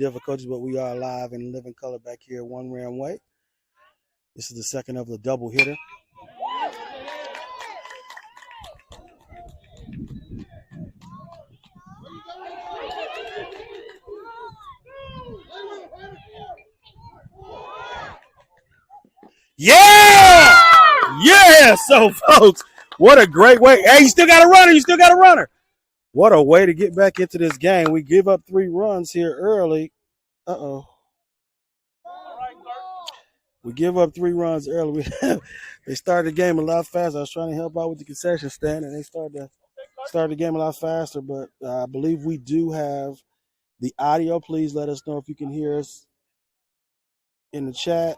difficulties, but we are live in living color back here at One Ram Way. This is the second of the double hitter. Yeah! Yeah! So, folks, what a great way. Hey, you still got a runner. You still got a runner. What a way to get back into this game. We give up 3 runs here early. Uh-oh. We give up 3 runs early. They started the game a lot faster. I was trying to help out with the concession stand, and they started the game a lot faster. But I believe we do have the audio. Please let us know if you can hear us in the chat.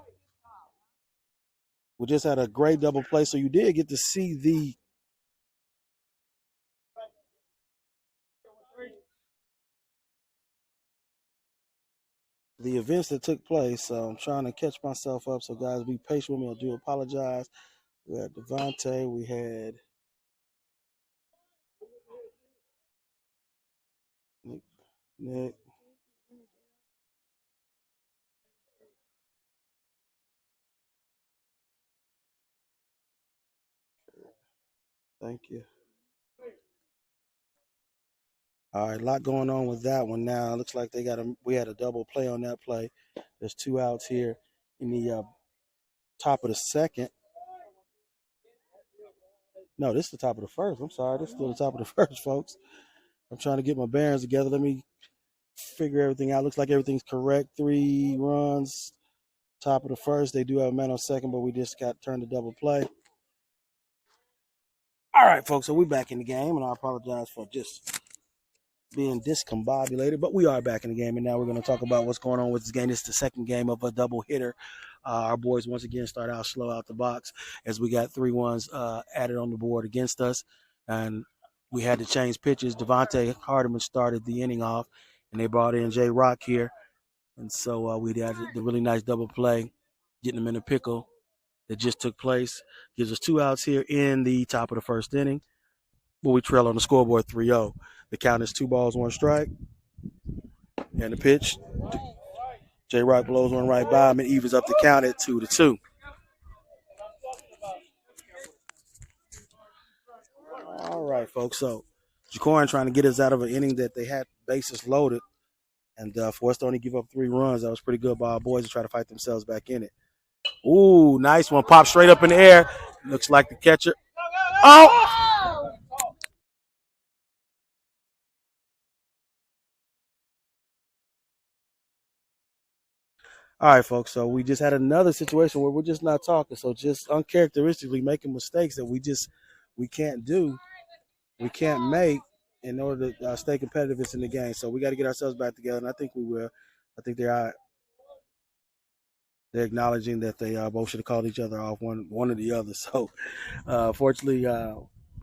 We just had a great double play, so you did get to see the events that took place. So I'm trying to catch myself up. So guys, be patient with me. I do apologize. We had Devontae. We had Nick. Thank you. All right, a lot going on with that one now. It looks like we had a double play on that play. There's 2 outs here in the top of the second. No, this is the top of the first. I'm sorry. This is still the top of the first, folks. I'm trying to get my bearings together. Let me figure everything out. Looks like everything's correct. 3 runs, top of the first. They do have a man on second, but we just got turned to double play. All right, folks. So we're back in the game, and I apologize for just being discombobulated, but we are back in the game, and now we're going to talk about what's going on with this game. This is the second game of a double hitter. Our boys once again start out slow out the box as we got 3 ones added on the board against us, and we had to change pitches. Devontae Hardiman started the inning off, and they brought in Jay Rock here, and so we had the really nice double play, getting them in a pickle that just took place. Gives us 2 outs here in the top of the first inning, but we trail on the scoreboard 3-0. The count is 2 balls, 1 strike. And the pitch, J. Rock blows one right by him and evens up the count at 2-2. All right, folks. So Jacorin trying to get us out of an inning that they had bases loaded. And for us to only give up 3 runs, that was pretty good by our boys to try to fight themselves back in it. Ooh, nice one. Pop straight up in the air. Looks like the catcher. Oh! All right, folks. So we just had another situation where we're just not talking. So just uncharacteristically making mistakes that we can't do, we can't make in order to stay competitive in the game. So we got to get ourselves back together, and I think we will. I think they're acknowledging that they both should have called each other off, one or the other. So fortunately,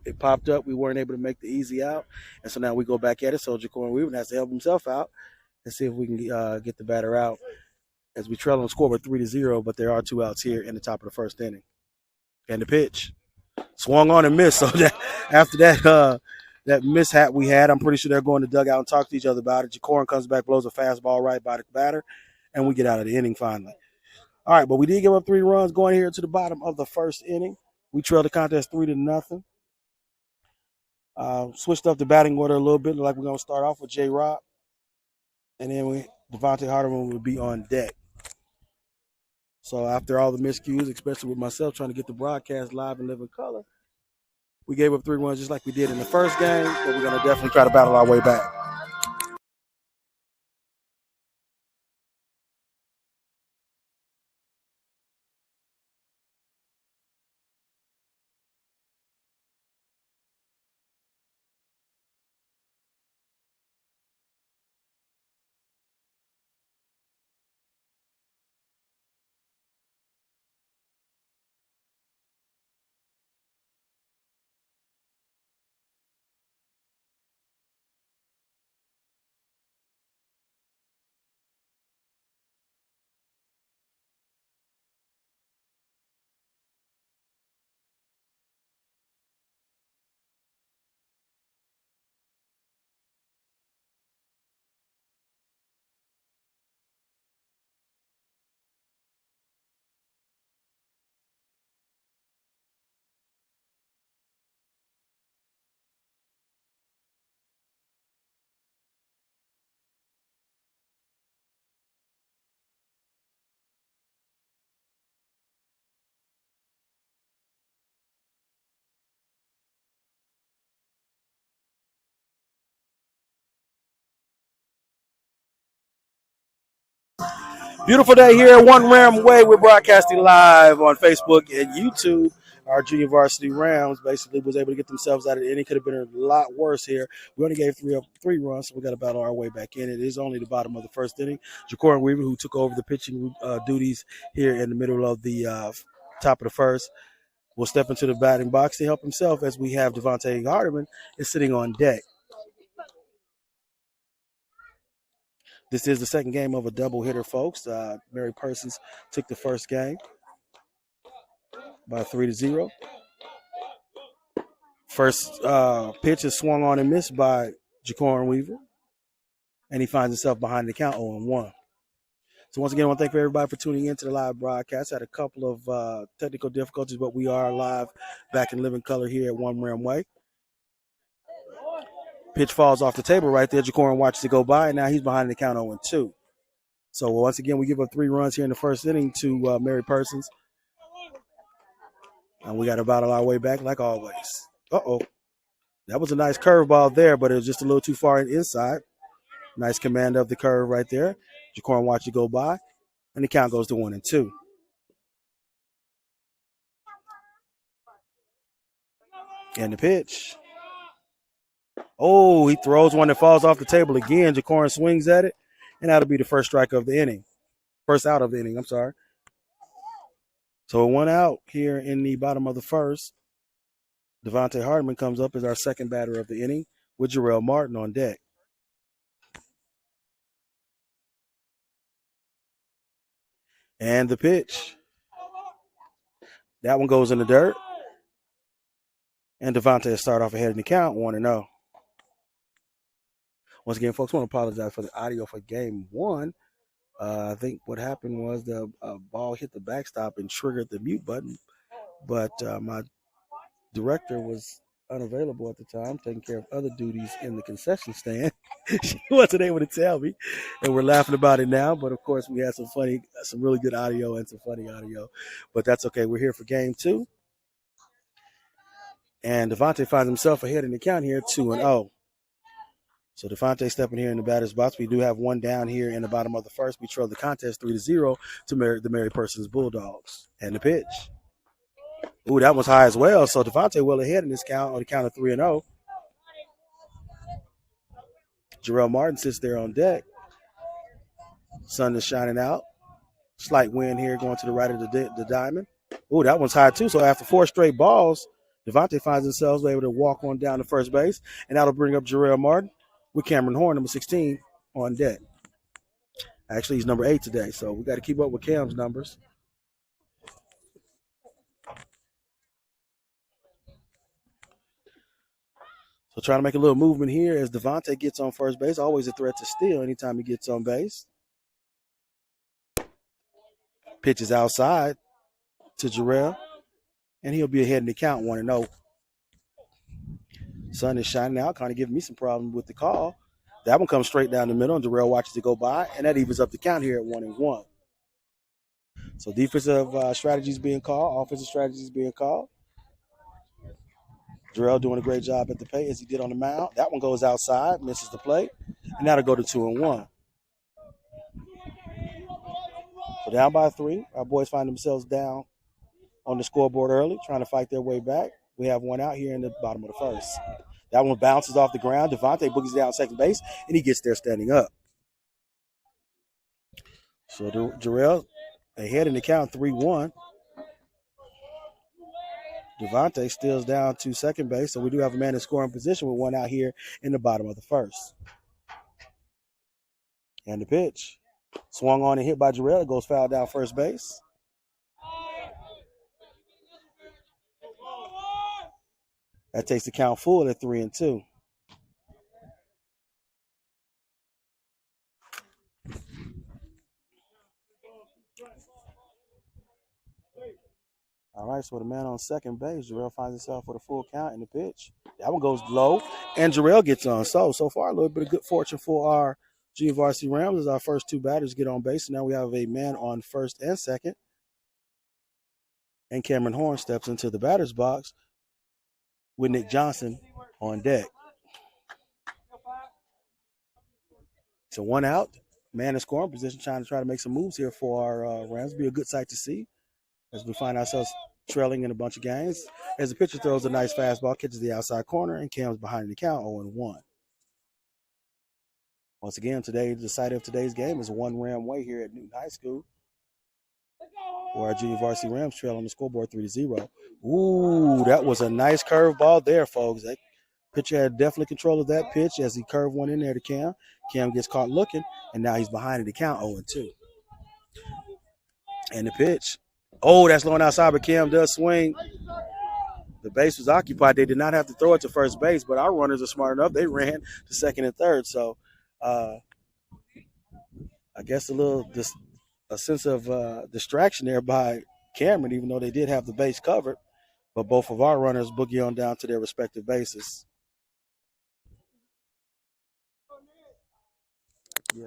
it popped up. We weren't able to make the easy out, and so now we go back at it. So Jacorin Weaver has to help himself out and see if we can get the batter out as we trail on the scoreboard 3-0, but there are 2 outs here in the top of the first inning. And the pitch swung on and missed. So after that mishap we had, I'm pretty sure they're going to dugout and talk to each other about it. Jacorin comes back, blows a fastball right by the batter, and we get out of the inning finally. All right, but we did give up 3 runs going here to the bottom of the first inning. We trailed the contest 3-0. Switched up the batting order a little bit, like we're going to start off with J. Rock, and then Devontae Hardiman will be on deck. So after all the miscues, especially with myself trying to get the broadcast live and live in color, we gave up 3 runs just like we did in the first game, but we're going to definitely try to battle our way back. Beautiful day here at One Ram Way. We're broadcasting live on Facebook and YouTube. Our junior varsity Rams basically was able to get themselves out of it. It could have been a lot worse here. We only gave three runs, so we got to battle our way back in. It is only the bottom of the first inning. Jacorin Weaver, who took over the pitching duties here in the middle of the top of the first, will step into the batting box to help himself as we have Devontae Hardiman is sitting on deck. This is the second game of a doubleheader, folks. Mary Persons took the first game by 3-0. First pitch is swung on and missed by Jacorin Weaver, and he finds himself behind the count 0-1. So once again, I want to thank everybody for tuning in to the live broadcast. Had a couple of technical difficulties, but we are live back in living color here at One Ram Way. Pitch falls off the table right there. Jacorin watches it go by, and now he's behind the count 0-2. So once again, we give up 3 runs here in the first inning to Mary Persons. And we got to battle our way back like always. Uh-oh. That was a nice curveball there, but it was just a little too far inside. Nice command of the curve right there. Jacorin watched it go by, and the count goes to 1-2. And the pitch. Oh, he throws one that falls off the table again. Jacorin swings at it, and that'll be the first strike of the inning. First out of the inning, I'm sorry. So 1 out here in the bottom of the first. Devontae Hardiman comes up as our second batter of the inning with Jarrell Martin on deck. And the pitch. That one goes in the dirt. And Devontae will start off ahead in the count, 1-0. Once again, folks, I want to apologize for the audio for game 1. I think what happened was the ball hit the backstop and triggered the mute button. But my director was unavailable at the time, taking care of other duties in the concession stand. She wasn't able to tell me, and we're laughing about it now. But of course, we had some really good audio and some funny audio. But that's okay. We're here for game 2, and Devontae finds himself ahead in the count here, 2-0. So Devontae stepping here in the batter's box. We do have 1 down here in the bottom of the first. We trail the contest 3-0 to the Mary Persons Bulldogs. And the pitch. Ooh, that was high as well. So Devontae well ahead in this count on the count of 3-0. Jarrell Martin sits there on deck. Sun is shining out. Slight wind here going to the right of the diamond. Ooh, that one's high too. So after 4 straight balls, Devontae finds himself able to walk on down to first base, and that'll bring up Jarrell Martin with Cameron Horn, number 16, on deck. Actually, he's number 8 today, so we got to keep up with Cam's numbers. So trying to make a little movement here as Devontae gets on first base. Always a threat to steal anytime he gets on base. Pitch is outside to Jarrell, and he'll be ahead in the count 1-0. Sun is shining out, kind of giving me some problem with the call. That one comes straight down the middle, and Jarrell watches it go by, and that evens up the count here at 1-1. So defensive strategies being called, offensive strategies being called. Jarrell doing a great job at the plate as he did on the mound. That one goes outside, misses the plate, and that'll go to 2-1. So down by 3. Our boys find themselves down on the scoreboard early, trying to fight their way back. We have 1 out here in the bottom of the first. That one bounces off the ground. Devontae boogies down second base, and he gets there standing up. So Jarrell ahead in the count 3-1. Devontae steals down to second base, so we do have a man in scoring position with 1 out here in the bottom of the first. And the pitch. Swung on and hit by Jarrell. It goes foul down first base. That takes the count full at 3-2. All right, so the man on second base, Jarrell finds himself with a full count in the pitch. That one goes low, and Jarrell gets on. So far, a little bit of good fortune for our junior varsity Rams as our first 2 batters get on base. And now we have a man on first and second. And Cameron Horn steps into the batter's box with Nick Johnson on deck. So 1 out. man in scoring position, trying to make some moves here for our Rams. Be a good sight to see as we find ourselves trailing in a bunch of games. As the pitcher throws a nice fastball, catches the outside corner, and Cam's behind the count 0-1. Once again, today, the site of today's game is One Ram Way here at Newton High School, where our junior varsity Rams trail on the scoreboard 3-0. Ooh, that was a nice curveball there, folks. That pitcher had definitely control of that pitch as he curved one in there to Cam. Cam gets caught looking, and now he's behind in the count 0-2. And the pitch. Oh, that's low outside, but Cam does swing. The base was occupied. They did not have to throw it to first base, but our runners are smart enough. They ran to second and third. So I guess a sense of distraction there by Cameron, even though they did have the base covered. But both of our runners boogie on down to their respective bases. Yeah.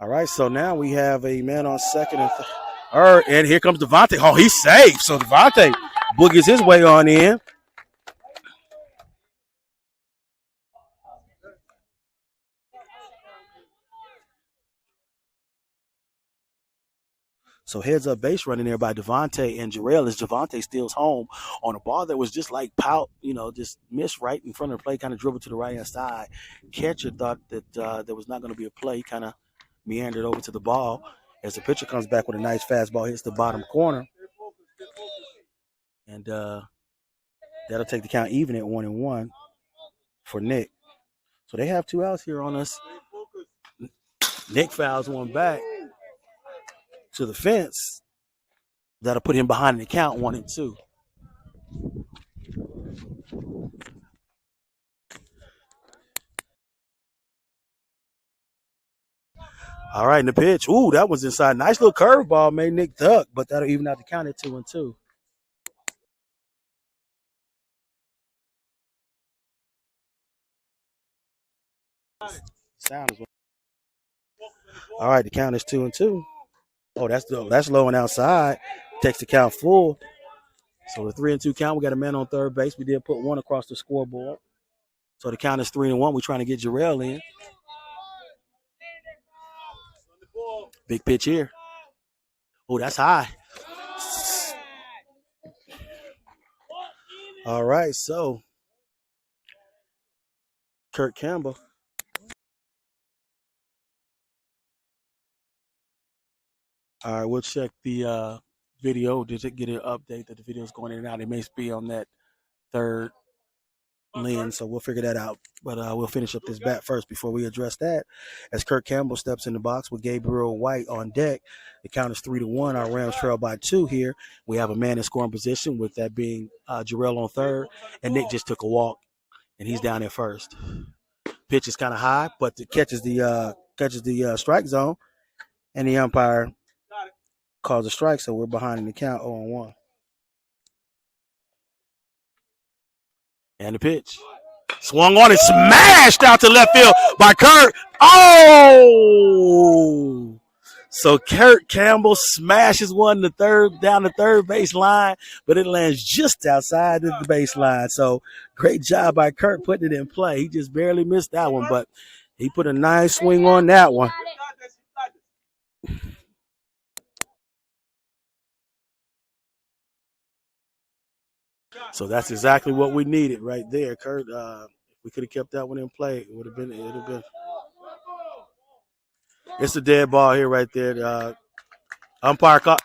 All right, so now we have a man on second and third. And here comes Devontae. Oh, he's safe. So Devontae boogies his way on in. So heads up base running there by Devontae and Jarrell as Devontae steals home on a ball that was just like just missed right in front of the play, kind of dribbled to the right hand side. Catcher thought that there was not going to be a play, kind of meandered over to the ball as the pitcher comes back with a nice fastball, hits the bottom corner. And that'll take the count even at 1-1 for Nick. So they have two outs here on us. Nick fouls one back to the fence. That'll put him behind the count 1-2. All right, in the pitch. Ooh, that was inside. Nice little curveball made Nick duck, but that'll even out the count at 2-2. Sound is all right. The count is 2-2. Oh, that's low and outside. Takes the count full. So the 3-2 count. We got a man on third base. We did put one across the scoreboard. So the count is 3-1. We're trying to get Jarrell in. Big pitch here. Oh, that's high. All right, so Kurt Campbell. All right, we'll check the video. Did it get an update that the video is going in and out? It may be on that third lens, so we'll figure that out. But we'll finish up this bat first before we address that. As Kurt Campbell steps in the box with Gabriel White on deck, the count is 3-1. Our Rams trail by 2 here. We have a man in scoring position, with that being Jarrell on third, and Nick just took a walk, and he's down at first. Pitch is kind of high, but it catches the strike zone, and the umpire calls a strike, so we're behind in the count 0-1. And the pitch. Swung on and smashed out to left field by Kurt. Oh! So Kurt Campbell smashes one down the third base line, but it lands just outside of the baseline. So great job by Kurt putting it in play. He just barely missed that one, but he put a nice swing on that one. So that's exactly what we needed right there, Kurt. If we could have kept that one in play, it would have been. It's a dead ball here, right there. Umpire caught.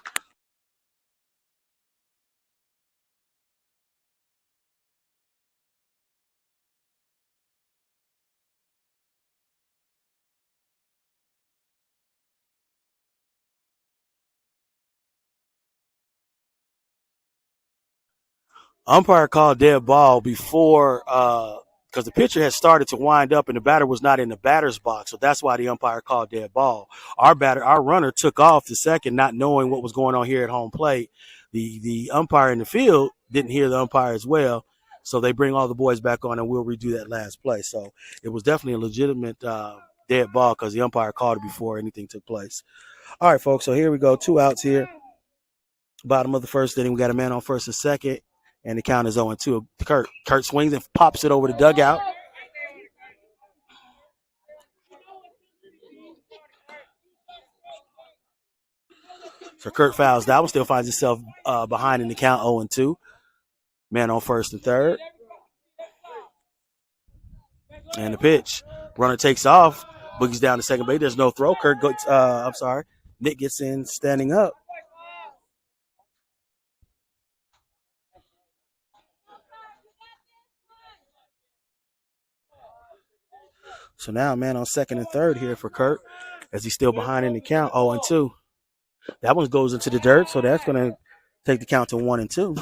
Umpire called dead ball before because the pitcher had started to wind up and the batter was not in the batter's box, so that's why the umpire called dead ball. Our runner took off to second, not knowing what was going on here at home plate. The umpire in the field didn't hear the umpire as well, so they bring all the boys back on and we'll redo that last play. So it was definitely a legitimate dead ball because the umpire called it before anything took place. All right, folks, so here we go. 2 outs here. Bottom of the first inning, we got a man on first and second. And the count is 0-2. Kurt swings and pops it over the dugout. So Kurt fouls that one, still finds himself behind in the count 0-2. Man on first and third. And the pitch. Runner takes off. Boogie's down to second base. There's no throw. Nick gets in standing up. So now man on second and third here for Kurt as he's still behind in the count 0-2. That one goes into the dirt, so that's going to take the count to 1-2.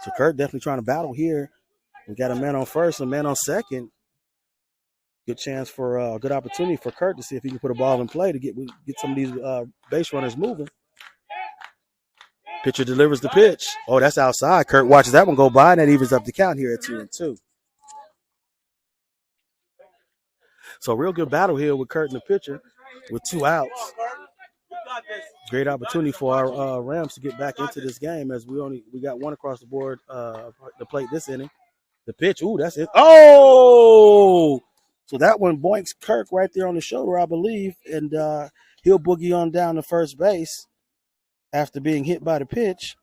So Kurt definitely trying to battle here. We got a man on first, a man on second. Good chance for a good opportunity for Kurt to see if he can put a ball in play to get some of these base runners moving. Pitcher delivers the pitch. Oh, that's outside. Kurt watches that one go by, and that evens up the count here at 2-2. So real good battle here with Kurt and the pitcher with 2 outs. Great opportunity for our Rams to get back into this game as we got one across the board to plate this inning. The pitch, ooh, that's it. Oh! So that one boinks Kirk right there on the shoulder, I believe, and he'll boogie on down to first base after being hit by the pitch.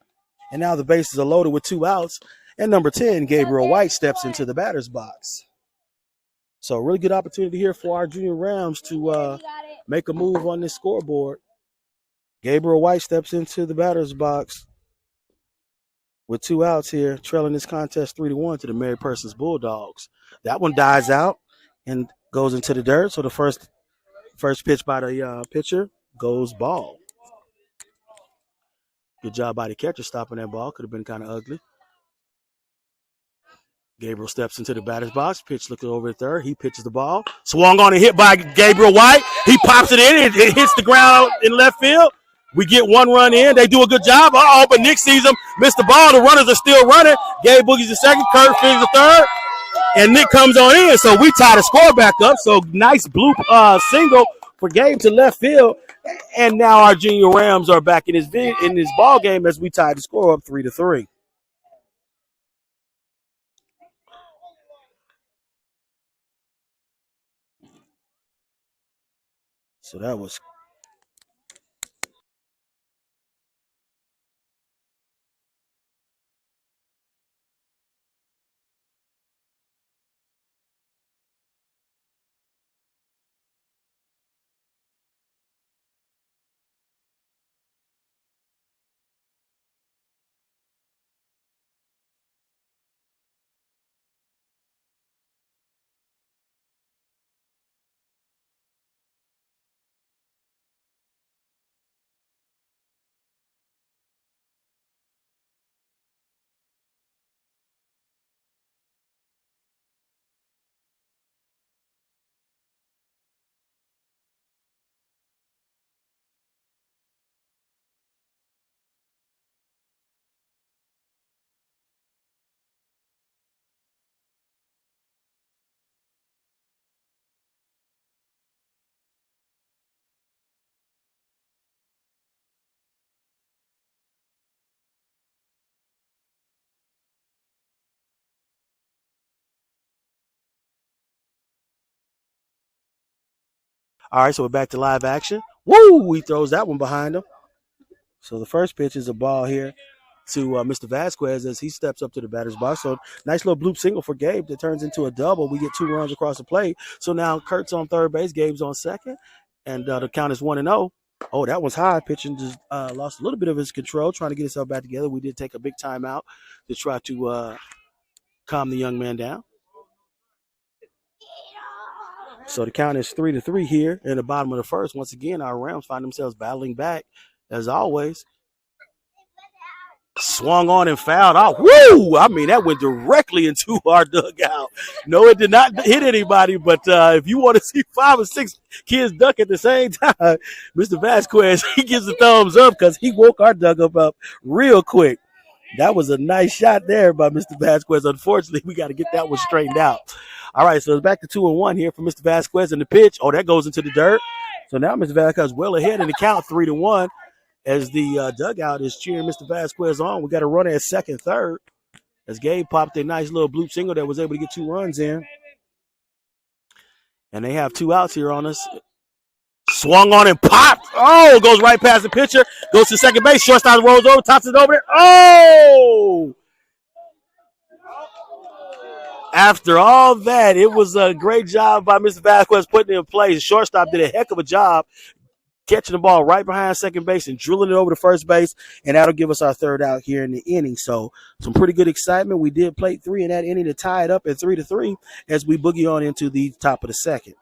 And now the bases are loaded with 2 outs. And number 10, Gabriel White, steps into the batter's box. So a really good opportunity here for our junior Rams to make a move on this scoreboard. Gabriel White steps into the batter's box with 2 outs here, trailing this contest 3-1 to the Mary Persons Bulldogs. That one dies out and goes into the dirt. So the first pitch by the pitcher goes ball. Good job by the catcher stopping that ball. Could have been kind of ugly. Gabriel steps into the batter's box. Pitch looking over at third. He pitches the ball. Swung on and hit by Gabriel White. He pops it in. It hits the ground in left field. We get 1 run in. They do a good job. Uh-oh, but Nick sees him. Missed the ball. The runners are still running. Gabe Boogie's the second. Kurt finishes the third. And Nick comes on in. So we tie the score back up. So nice blue single for Gabe to left field. And now our junior Rams are back in this ball game as we tie the score up 3-3. So that was all right. So we're back to live action. Woo! He throws that one behind him. So the first pitch is a ball here to Mr. Vasquez as he steps up to the batter's box. So nice little bloop single for Gabe that turns into a double. We get 2 runs across the plate. So now Kurt's on third base, Gabe's on second, and the count is 1-0. Oh, that was high. Pitching just lost a little bit of his control, trying to get himself back together. We did take a big timeout to try to calm the young man down. So the count is 3-3 here in the bottom of the first. Once again, our Rams find themselves battling back as always. Swung on and fouled out. Woo! I mean, that went directly into our dugout. No, it did not hit anybody, but if you want to see 5 or 6 kids duck at the same time, Mr. Vasquez, he gives a thumbs up because he woke our dugout up real quick. That was a nice shot there by Mr. Vasquez. Unfortunately, we got to get that one straightened out. All right, so it's back to 2-1 here for Mr. Vasquez and the pitch. Oh, that goes into the dirt. So now Mr. Vasquez well ahead in the count, 3-1. As the dugout is cheering Mr. Vasquez on, we got a runner at second, third. As Gabe popped a nice little bloop single that was able to get 2 runs in. And they have 2 outs here on us. Swung on and popped. Oh, goes right past the pitcher. Goes to second base. Shortstop rolls over, tosses it over there. Oh! After all that, it was a great job by Mr. Vasquez putting it in place. Shortstop did a heck of a job catching the ball right behind second base and drilling it over to first base, and that'll give us our 3rd out here in the inning. So some pretty good excitement. We did plate 3 in that inning to tie it up at 3-3 as we boogie on into the top of the 2nd.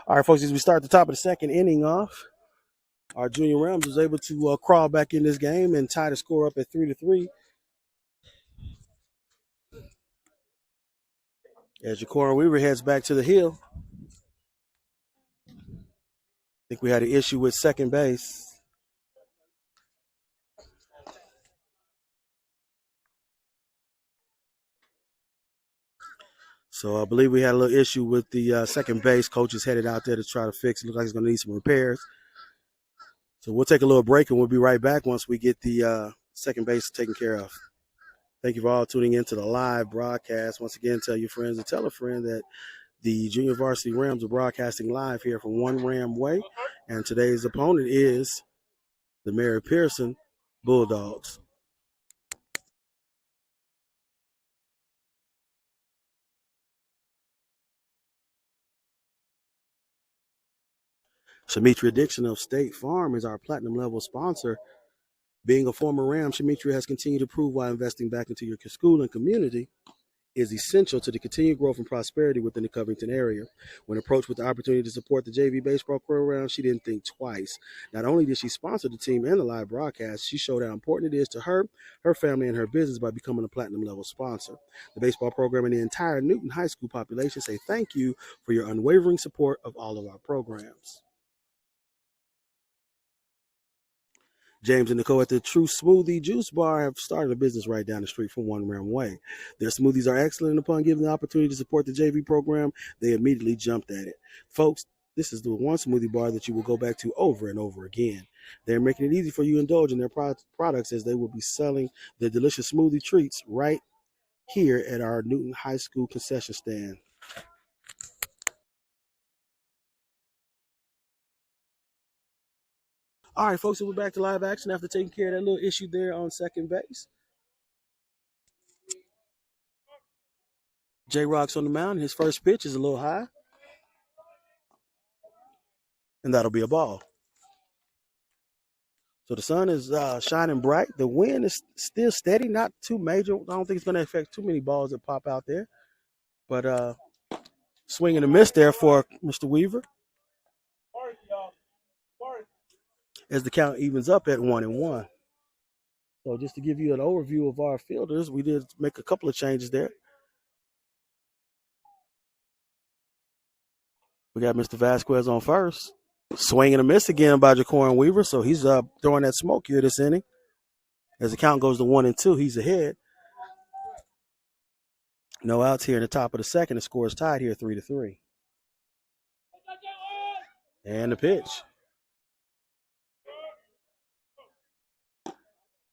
All right, folks, as we start the top of the 2nd inning off, our Junior Rams was able to crawl back in this game and tie the score up at 3-3. As Jacorin Weaver heads back to the hill. I think we had an issue with second base. So I believe we had a little issue with the second base. Coach is headed out there to try to fix it. Looks like he's going to need some repairs. So we'll take a little break and we'll be right back once we get the second base taken care of. Thank you for all tuning in to the live broadcast. Once again, tell your friends and tell a friend that the Junior Varsity Rams are broadcasting live here from One Ram Way. And today's opponent is the Mary Pearson Bulldogs. Shamitria Dixon of State Farm is our platinum level sponsor. Being a former Ram, Shamitria has continued to prove why investing back into your school and community is essential to the continued growth and prosperity within the Covington area. When approached with the opportunity to support the JV baseball program, she didn't think twice. Not only did she sponsor the team and the live broadcast, she showed how important it is to her, her family, and her business by becoming a platinum level sponsor. The baseball program and the entire Newton High School population say thank you for your unwavering support of all of our programs. James and Nicole at the True Smoothie Juice Bar have started a business right down the street from One Ram Way. Their smoothies are excellent, and upon given the opportunity to support the JV program, they immediately jumped at it. Folks, This is the one smoothie bar that you will go back to over and over again. They're making it easy for you to indulge in their products as they will be selling the delicious smoothie treats right here at our Newton High School concession stand. All right, folks, so we're back to live action after taking care of that little issue there on second base. J-Rock's on the mound. His first pitch is a little high, and that'll be a ball. So the sun is shining bright. The wind is still steady, not too major. I don't think it's going to affect too many balls that pop out there. But swing and a miss there for Mr. Weaver. As the count evens up at 1-1. So just to give you an overview of our fielders, we did make a couple of changes there. We got Mr. Vasquez on first. Swing and a miss again by Jacorin Weaver. So he's throwing that smoke here this inning. As the count goes to 1-2, he's ahead. No outs here in the top of the second. The score is tied here 3-3. And the pitch.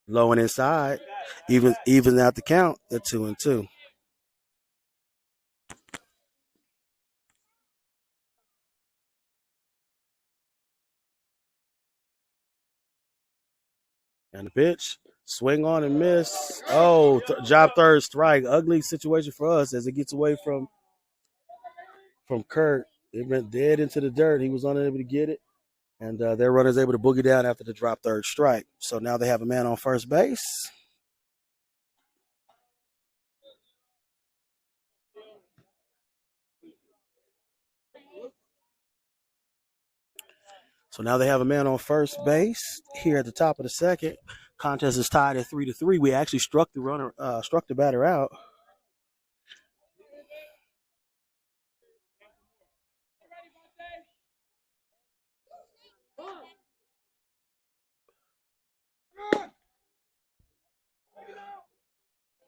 Low and inside. Even out the count at 2-2. And the pitch. Swing on and miss. Oh, job third strike. Ugly situation for us as it gets away from Kurt. It went dead into the dirt. He was unable to get it. And their runner's able to boogie down after the drop third strike. So now they have a man on first base. So now they have a man on first base here at the top of the second. Contest is tied at 3-3. We actually struck the batter out.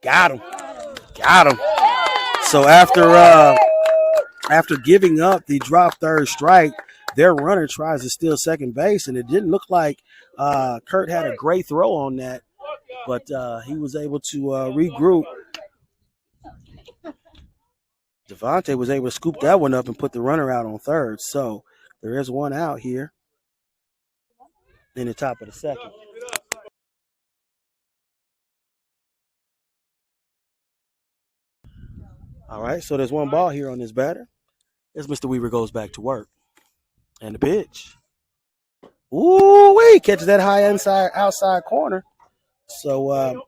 Got him. So after giving up the drop third strike, their runner tries to steal second base, and it didn't look like Kurt had a great throw on that, but he was able to regroup. Devontae was able to scoop that one up and put the runner out on third. So there is one out here in the top of the second. All right, so there's one ball here on this batter as Mr. Weaver goes back to work. And the pitch. Ooh-wee, catches that high outside corner. So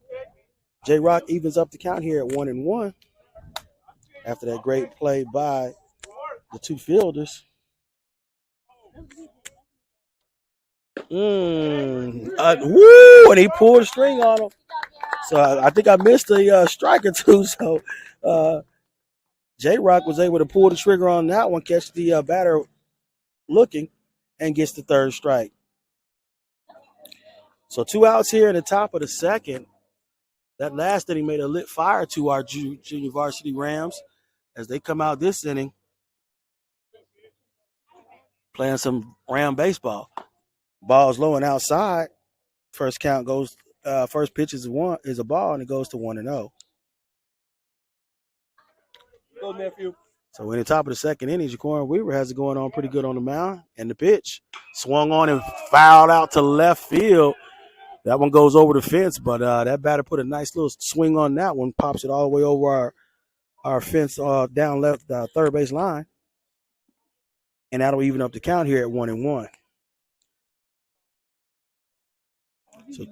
J-Rock evens up the count here at 1-1 after that great play by the two fielders. And he pulled a string on him. So I think I missed a strike or two. So J-Rock was able to pull the trigger on that one, catch the batter looking, and gets the third strike. So 2 outs here in the top of the second. That last inning made a lit fire to our junior varsity Rams as they come out this inning playing some Ram baseball. Ball's low and outside. First count goes. First pitch is a ball, and it goes to 1-0. Go, nephew. So in the top of the second inning, Jacorin Weaver has it going on pretty good on the mound. And the pitch swung on and fouled out to left field. That one goes over the fence, but that batter put a nice little swing on that one, pops it all the way over our fence down left third base line. And that'll even up the count here at 1-1. So,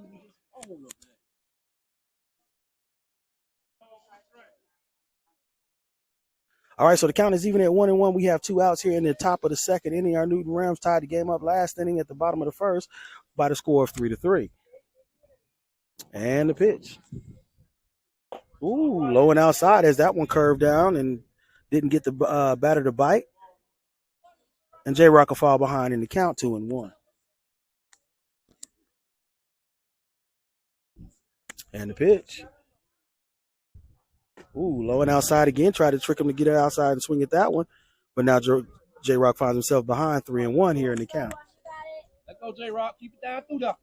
all right, so the count is even at 1-1. We have 2 outs here in the top of the second inning. Our Newton Rams tied the game up last inning at the bottom of the first by the score of 3-3. And the pitch. Ooh, low and outside as that one curved down and didn't get the batter to bite. And J-Rock will fall behind in the count 2-1. And the pitch. Ooh, low and outside again. Tried to trick him to get it outside and swing at that one. But now J-Rock finds himself behind 3-1 here in the count. Let's go, J-Rock. Keep it down through there.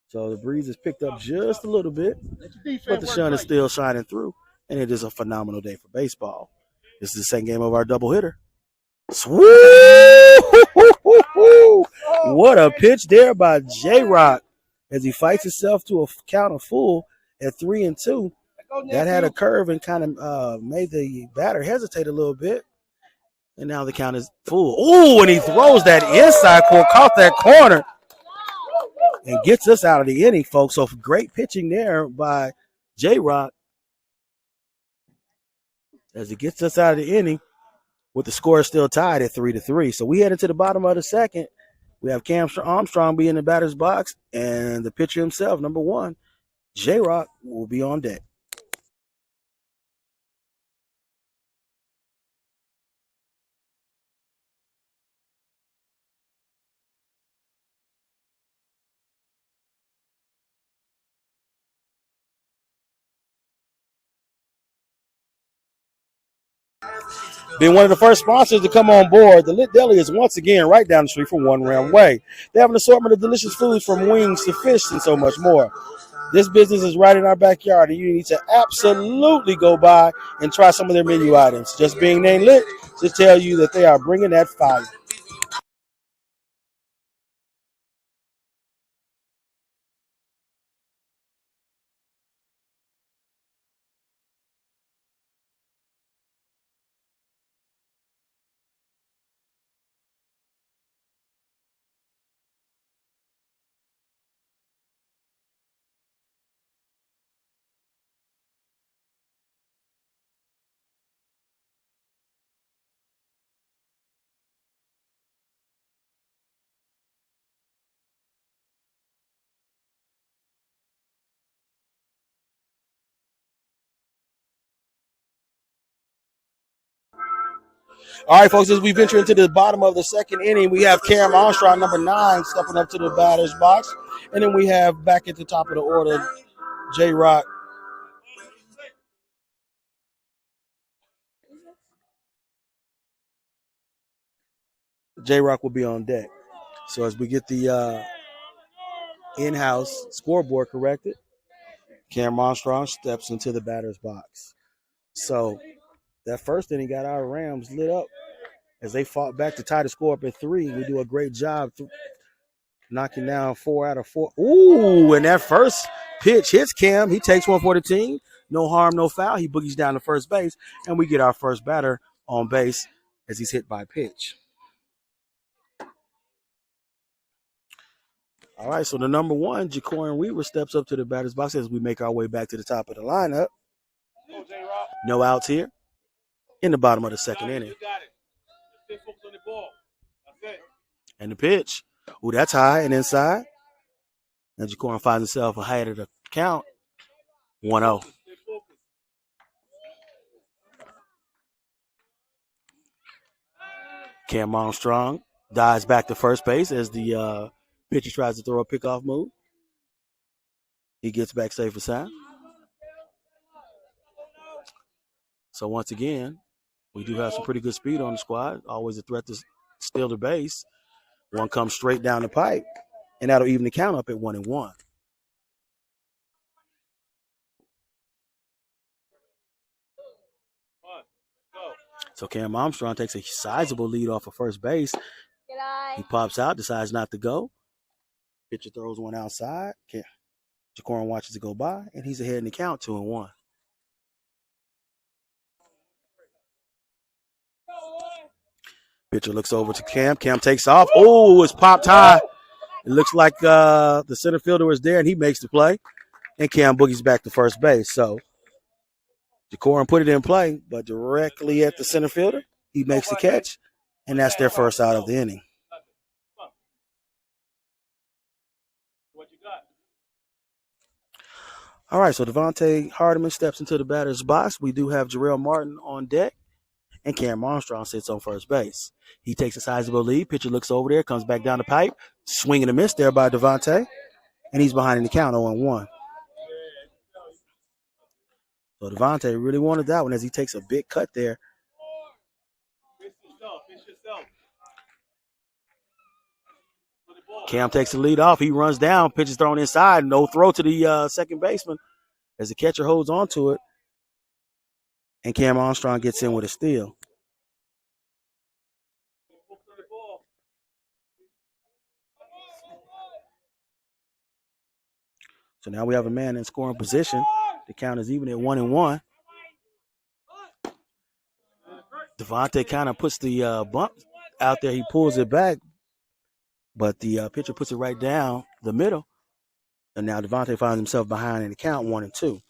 So the breeze is picked up just a little bit, but the sun is still shining through, and it is a phenomenal day for baseball. This is the second game of our doubleheader. What a pitch there by J-Rock as he fights himself to a count of full at 3-2. That had a curve and kind of made the batter hesitate a little bit. And now the count is full. Ooh, and he throws that inside corner, caught that corner, and gets us out of the inning, folks. So great pitching there by J-Rock as he gets us out of the inning with the score still tied at 3-3. So we head into the bottom of the second. We have Cam Armstrong be in the batter's box, and the pitcher himself, number 1, J-Rock, will be on deck. Being one of the first sponsors to come on board, the Lit Deli is once again right down the street from One Ram Way. They have an assortment of delicious foods from wings to fish and so much more. This business is right in our backyard, and you need to absolutely go by and try some of their menu items. Just being named Lit to tell you that they are bringing that fire. All right, folks, as we venture into the bottom of the second inning, we have Cam Armstrong, number 9, stepping up to the batter's box. And then we have back at the top of the order, J-Rock. J-Rock will be on deck. So as we get the in-house scoreboard corrected, Cam Armstrong steps into the batter's box. So that first inning got our Rams lit up as they fought back to tie the score up at 3. We do a great job knocking down 4 out of 4. Ooh, and that first pitch hits Cam. He takes one for the team. No harm, no foul. He boogies down to first base, and we get our first batter on base as he's hit by pitch. All right, so the number 1, Jacorin Weaver, steps up to the batter's box as we make our way back to the top of the lineup. No outs here in the bottom of the second inning. And the pitch. Ooh, that's high and inside. And Jacorin finds himself ahead of the count. 1-0. Cam Armstrong dives back to first base as the pitcher tries to throw a pickoff move. He gets back safe and sound. So once again, we do have some pretty good speed on the squad. Always a threat to steal the base. One comes straight down the pipe, and that'll even the count up at 1-1. So Cam Armstrong takes a sizable lead off of first base. He pops out, decides not to go. Pitcher throws one outside. Jacorin watches it go by, and he's ahead in the count, 2-1. Pitcher looks over to Cam. Cam takes off. Oh, it's popped high. It looks like the center fielder is there, and he makes the play. And Cam boogies back to first base. So Jacorin put it in play, but directly at the center fielder, he makes the catch, and that's their first out of the inning. All right, so Devontae Hardiman steps into the batter's box. We do have Jarrell Martin on deck, and Cam Armstrong sits on first base. He takes a sizable lead. Pitcher looks over there, comes back down the pipe. Swing and a miss there by Devontae, and he's behind in the count, 0-1. So Devontae really wanted that one as he takes a big cut there. Cam takes the lead off. He runs down, pitch is thrown inside. No throw to the second baseman as the catcher holds on to it. And Cam Armstrong gets in with a steal. So now we have a man in scoring position. The count is even at 1-1. Devontae kind of puts the bump out there. He pulls it back, but the pitcher puts it right down the middle. And now Devontae finds himself behind in the count 1-2.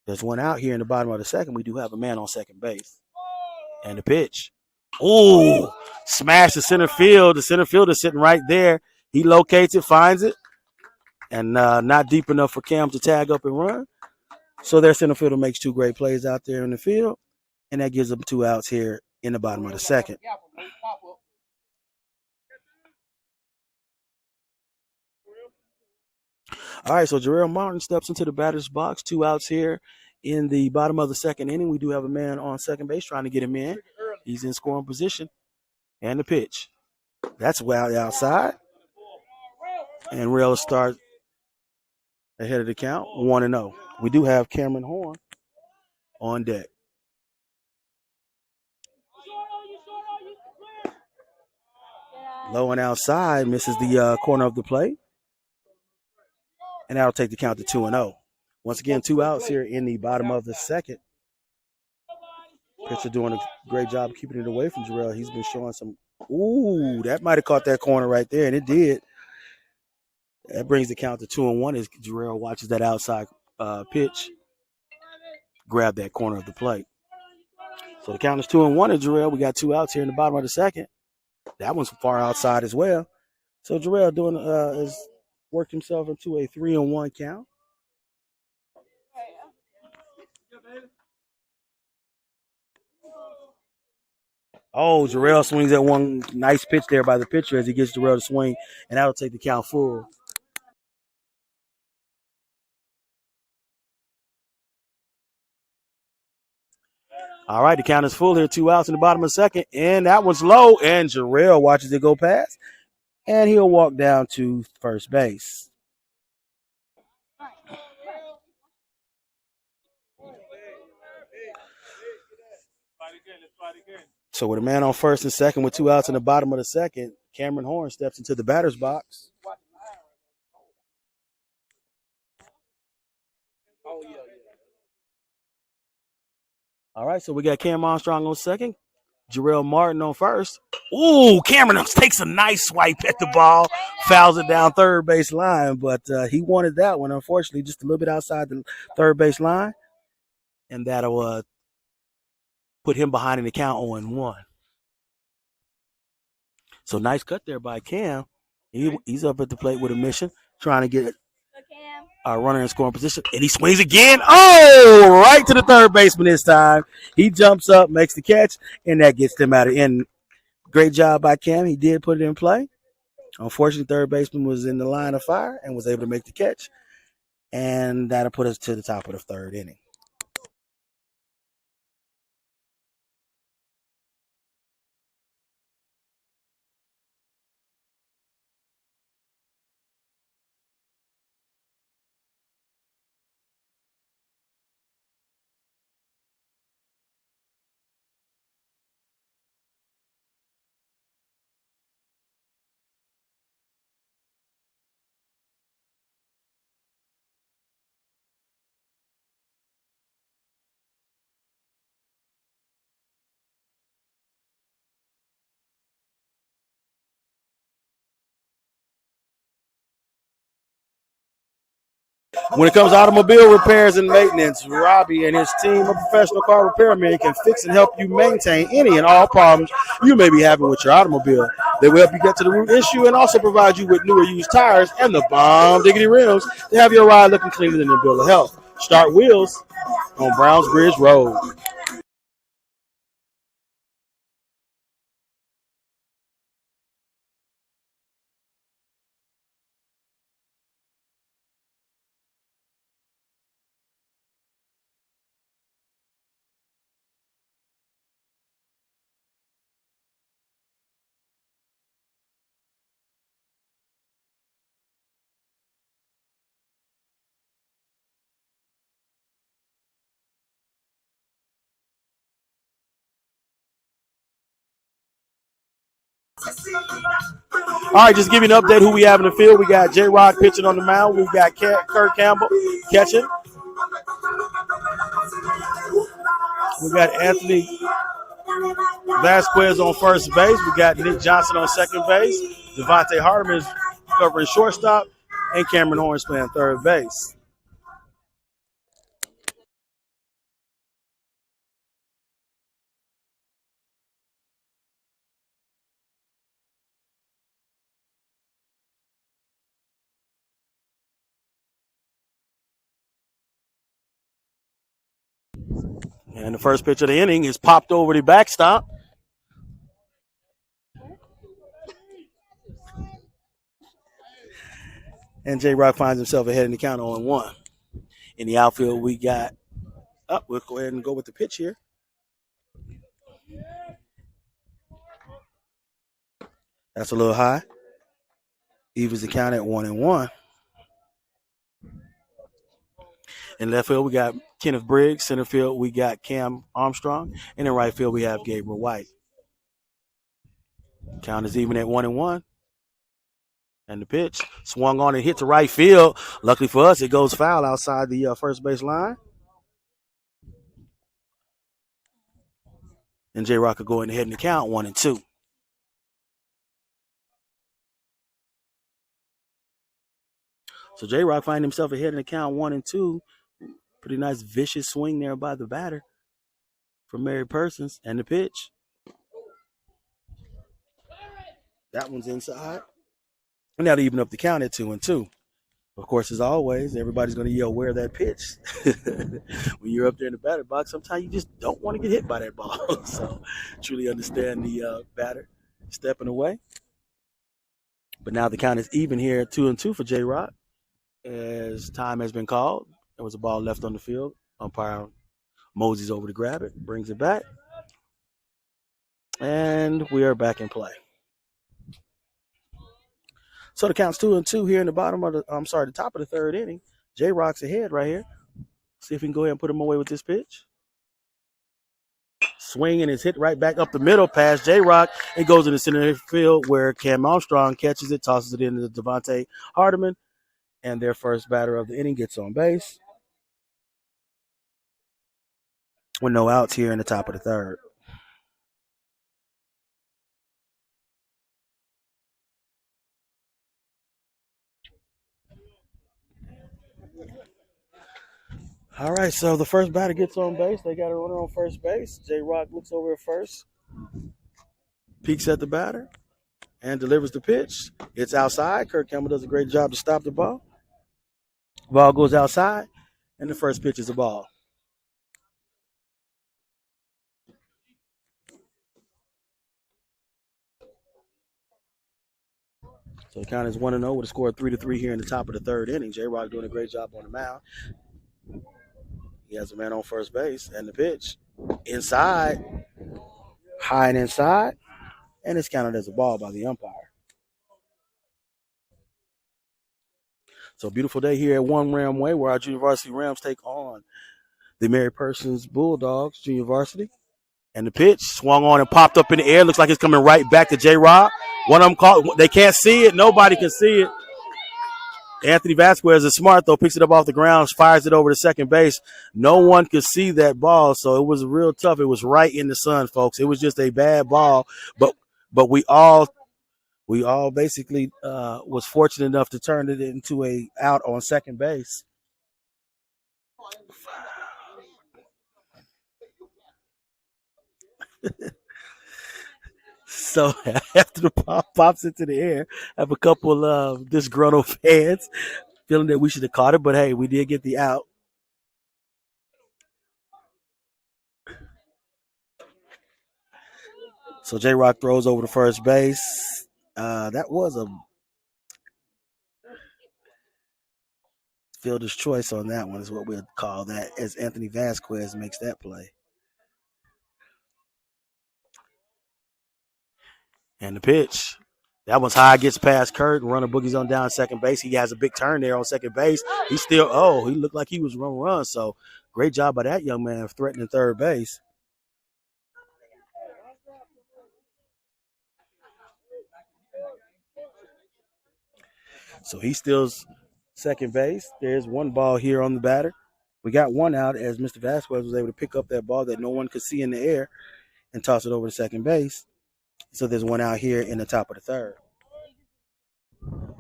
There's one out here in the bottom of the second. We do have a man on second base. And the pitch. Ooh, smash the center field. The center fielder sitting right there. He locates it, finds it, and not deep enough for Cam to tag up and run. So their center fielder makes two great plays out there in the field, and that gives them 2 outs here in the bottom of the second. All right, so Jarrell Martin steps into the batter's box. 2 outs here in the bottom of the second inning. We do have a man on second base trying to get him in. He's in scoring position. And the pitch. That's well outside. And Rail start ahead of the count, 1-0. We do have Cameron Horn on deck. Low and outside, misses the corner of the plate. And that'll take the count to 2-0. Once again, 2 outs here in the bottom of the second. Pitcher doing a great job of keeping it away from Jarrell. He's been showing some. Ooh, that might have caught that corner right there, and it did. That brings the count to 2-1 as Jarrell watches that outside pitch grab that corner of the plate. So the count is 2-1 at Jarrell. We got 2 outs here in the bottom of the second. That one's far outside as well. So Jarrell has worked himself into a 3-1 count. Oh, Jarrell swings at one nice pitch there by the pitcher as he gets Jarrell to swing, and that'll take the count full. All right, the count is full here. 2 outs in the bottom of the second, and that one's low, and Jarrell watches it go past, and he'll walk down to first base. So with a man on first and second with 2 outs in the bottom of the second, Cameron Horn steps into the batter's box. All right, so we got Cam Armstrong on second, Jarrell Martin on first. Ooh, Cameron takes a nice swipe at the ball, fouls it down third base line, but he wanted that one, unfortunately, just a little bit outside the third base line, and that'll put him behind in the count 0-1. So nice cut there by Cam. He's up at the plate with a mission, trying to get a runner in scoring position, and he swings again. Oh, right to the third baseman this time. He jumps up, makes the catch, and that gets them out of in. Great job by Cam. He did put it in play. Unfortunately, third baseman was in the line of fire and was able to make the catch, and that'll put us to the top of the third inning. When it comes to automobile repairs and maintenance, Robbie and his team of professional car repairmen can fix and help you maintain any and all problems you may be having with your automobile. They will help you get to the root issue and also provide you with newer used tires and the bomb diggity rims to have your ride looking cleaner than a bill of health. Start Wheels on Browns Bridge Road. All right, just give you an update who we have in the field. We got J-Rock pitching on the mound. We've got Kurt Campbell catching. We got Anthony Vasquez on first base. We got Nick Johnson on second base. Devontae Hardeman is covering shortstop. And Cameron Horns playing third base. And the first pitch of the inning is popped over the backstop. And J-Rock finds himself ahead in the count 0-1. In the outfield, we got we'll go ahead and go with the pitch here. That's a little high. Evens the count at 1-1. In left field, we got Kenneth Briggs. Center field, we got Cam Armstrong. And in right field, we have Gabriel White. Count is even at 1-1. And the pitch swung on and hit to right field. Luckily for us, it goes foul outside the first base line. And J-Rock will go ahead and the count 1-2. So J-Rock finding himself ahead in the count 1-2. Pretty nice vicious swing there by the batter from Mary Persons. And the pitch. That one's inside. And that'll even up the count at 2-2. Of course, as always, everybody's going to yell, "Where that pitch?" When you're up there in the batter box, sometimes you just don't want to get hit by that ball. So truly understand the batter stepping away. But now the count is even here at 2-2 for J-Rock. As time has been called, there was a ball left on the field. Umpire moseys over to grab it, brings it back. And we are back in play. So the count's 2-2 here in the bottom of the top of the third inning. J-Rock's ahead right here. See if we can go ahead and put him away with this pitch. Swing and it's hit right back up the middle past J-Rock. It goes in the center field where Cam Armstrong catches it, tosses it into Devontae Hardeman, and their first batter of the inning gets on base. With no outs here in the top of the third. All right, so the first batter gets on base. They got a runner on first base. J-Rock looks over at first, peeks at the batter, and delivers the pitch. It's outside. Kurt Campbell does a great job to stop the ball. Ball goes outside, and the first pitch is a ball. So the count is 1-0 with a score of 3-3 here in the top of the third inning. J-Rock doing a great job on the mound. He has a man on first base, and the pitch inside, high and inside, and it's counted as a ball by the umpire. So beautiful day here at One Ram Way, where our junior varsity Rams take on the Mary Persons Bulldogs junior varsity. And the pitch swung on and popped up in the air. Looks like it's coming right back to J-Rock. One of them caught. They can't see it. Nobody can see it. Anthony Vasquez is smart, though, picks it up off the ground, fires it over to second base. No one could see that ball, so it was real tough. It was right in the sun, folks. It was just a bad ball, but we all basically was fortunate enough to turn it into a out on second base. So after the ball pops into the air, I have a couple of disgruntled fans feeling that we should have caught it, but hey, we did get the out. So J-Rock throws over to first base. That was a fielder's choice on that one, is what we'll call that, as Anthony Vasquez makes that play. And the pitch. That one's high, gets past Kurt, and runner boogies on down second base. He has a big turn there on second base. He looked like he was run. So great job by that young man threatening third base. So he steals second base. There's one ball here on the batter. We got one out as Mr. Vasquez was able to pick up that ball that no one could see in the air and toss it over to second base. So there's one out here in the top of the third.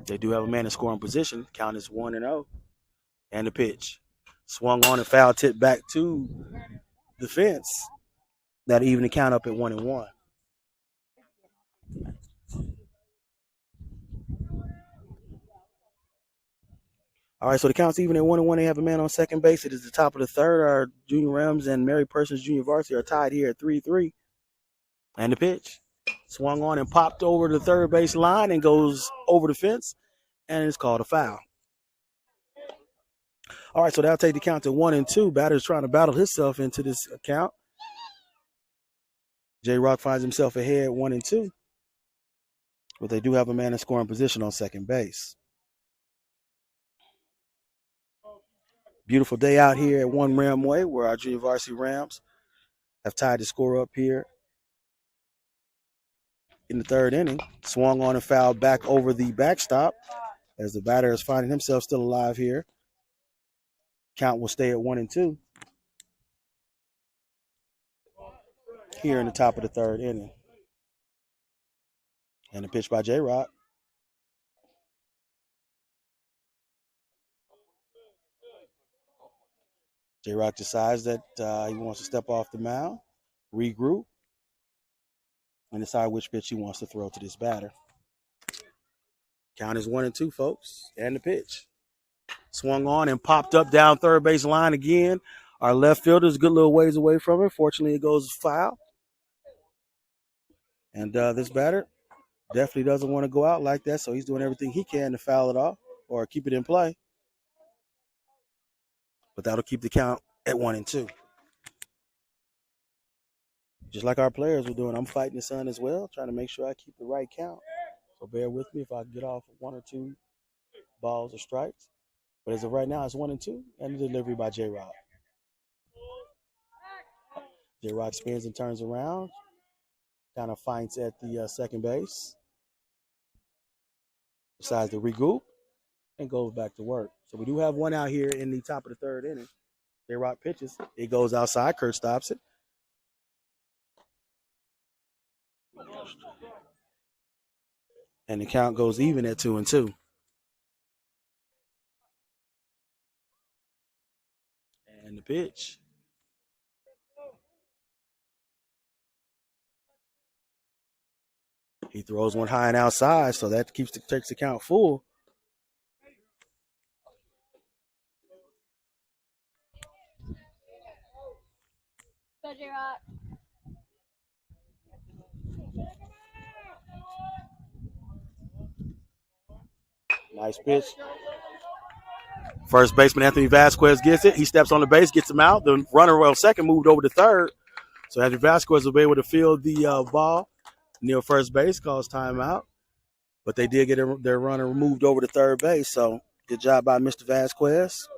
They do have a man in scoring position. Count is 1-0. And the pitch. Swung on and foul tip back to the fence. That even the count up at 1-1. All right, so the count's even at 1-1. They have a man on second base. It is the top of the third. Our Junior Rams and Mary Persons Junior Varsity are tied here at 3-3. And the pitch. Swung on and popped over the third base line and goes over the fence. And it's called a foul. All right, so that'll take the count to 1-2. Batter's trying to battle himself into this count. J-Rock finds himself ahead 1-2. But they do have a man in scoring position on second base. Beautiful day out here at One Ram Way, where our Junior Varsity Rams have tied the score up here in the third inning. Swung on and fouled back over the backstop as the batter is finding himself still alive here. Count will stay at 1-2 here in the top of the third inning. And a pitch by J-Rock. J-Rock decides that he wants to step off the mound, regroup, and decide which pitch he wants to throw to this batter. Count is 1-2, folks, and the pitch. Swung on and popped up down third base line again. Our left fielder is a good little ways away from it. Fortunately, it goes foul. And this batter definitely doesn't want to go out like that, so he's doing everything he can to foul it off or keep it in play. But that'll keep the count at 1-2. Just like our players were doing, I'm fighting the sun as well, trying to make sure I keep the right count. So bear with me if I get off one or two balls or strikes. But as of right now, it's 1-2, and the delivery by J-Rock. J-Rock spins and turns around, kind of finds at the second base, decides to regroup, and goes back to work. So we do have one out here in the top of the third inning. J-Rock pitches. It goes outside. Kurt stops it. And the count goes even at 2-2. And the pitch. He throws one high and outside, so that takes the count full. Go, J-Rock. Nice pitch. First baseman Anthony Vasquez gets it. He steps on the base, gets him out. The runner on second moved over to third. So Anthony Vasquez will be able to field the ball near first base, calls timeout. But they did get their runner moved over to third base. So good job by Mr. Vasquez.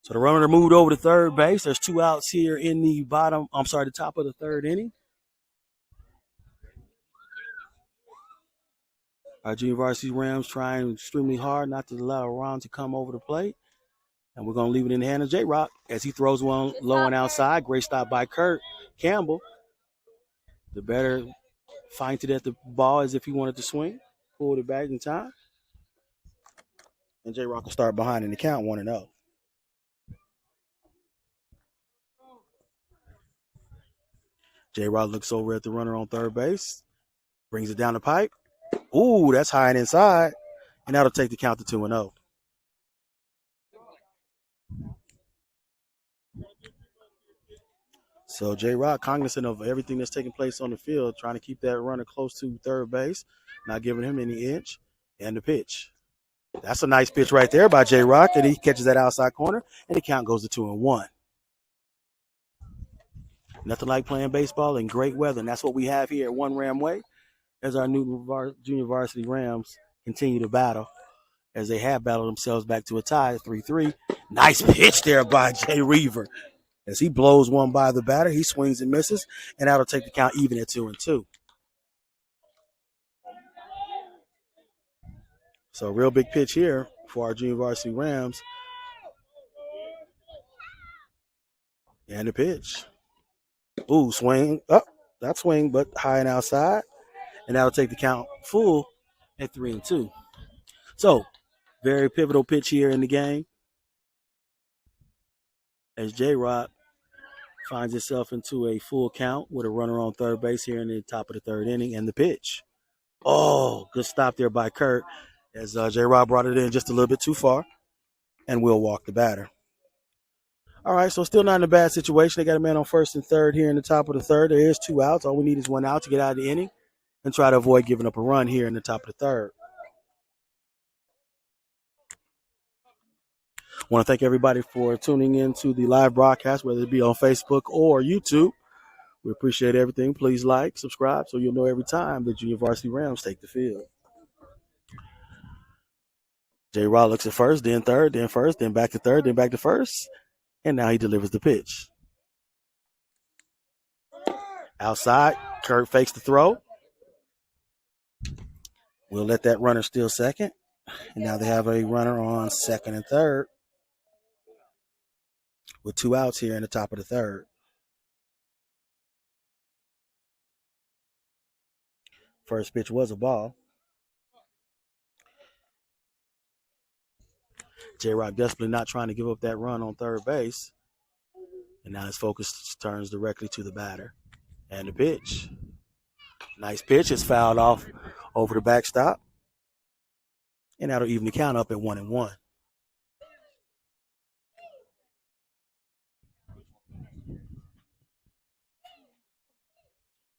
So the runner moved over to third base. There's two outs here in the top of the third inning. Our Junior Varsity Rams trying extremely hard not to allow Ron to come over the plate. And we're going to leave it in the hand of J-Rock as he throws one low and outside. Great stop by Kurt Campbell. The batter feinted at the ball as if he wanted to swing. Pulled it back in time. And J-Rock will start behind in the count 1-0. J-Rock looks over at the runner on third base. Brings it down the pipe. Ooh, that's high and inside. And that'll take the count to 2-0. So J-Rock, cognizant of everything that's taking place on the field, trying to keep that runner close to third base, not giving him any inch, and the pitch. That's a nice pitch right there by J-Rock, and he catches that outside corner, and the count goes to 2-1. Nothing like playing baseball in great weather, and that's what we have here at One Ram Way as our new Junior Varsity Rams continue to battle, as they have battled themselves back to a tie, 3-3. Nice pitch there by Jay Reaver. As he blows one by the batter, he swings and misses, and that'll take the count even at 2-2. So real big pitch here for our Junior Varsity Rams. And the pitch. Ooh, swing. Up. That swing, but high and outside. And that'll take the count full at 3-2. So, very pivotal pitch here in the game. As J-Rock finds himself into a full count with a runner on third base here in the top of the third inning. And the pitch. Oh, good stop there by Kurt. As J-Rock brought it in just a little bit too far. And we'll walk the batter. All right, so still not in a bad situation. They got a man on first and third here in the top of the third. There is 2 outs. All we need is 1 out to get out of the inning and try to avoid giving up a run here in the top of the third. I want to thank everybody for tuning in to the live broadcast, whether it be on Facebook or YouTube. We appreciate everything. Please like, subscribe, so you'll know every time the Junior Varsity Rams take the field. J-Rod looks at first, then third, then first, then back to third, then back to first. And now he delivers the pitch. Outside, Kurt fakes the throw. We'll let that runner steal second. And now they have a runner on second and third with 2 outs here in the top of the third. First pitch was a ball. J-Rock desperately not trying to give up that run on third base. And now his focus turns directly to the batter. And the pitch. Nice pitch. It's fouled off over the backstop. And that'll even the count up at 1-1.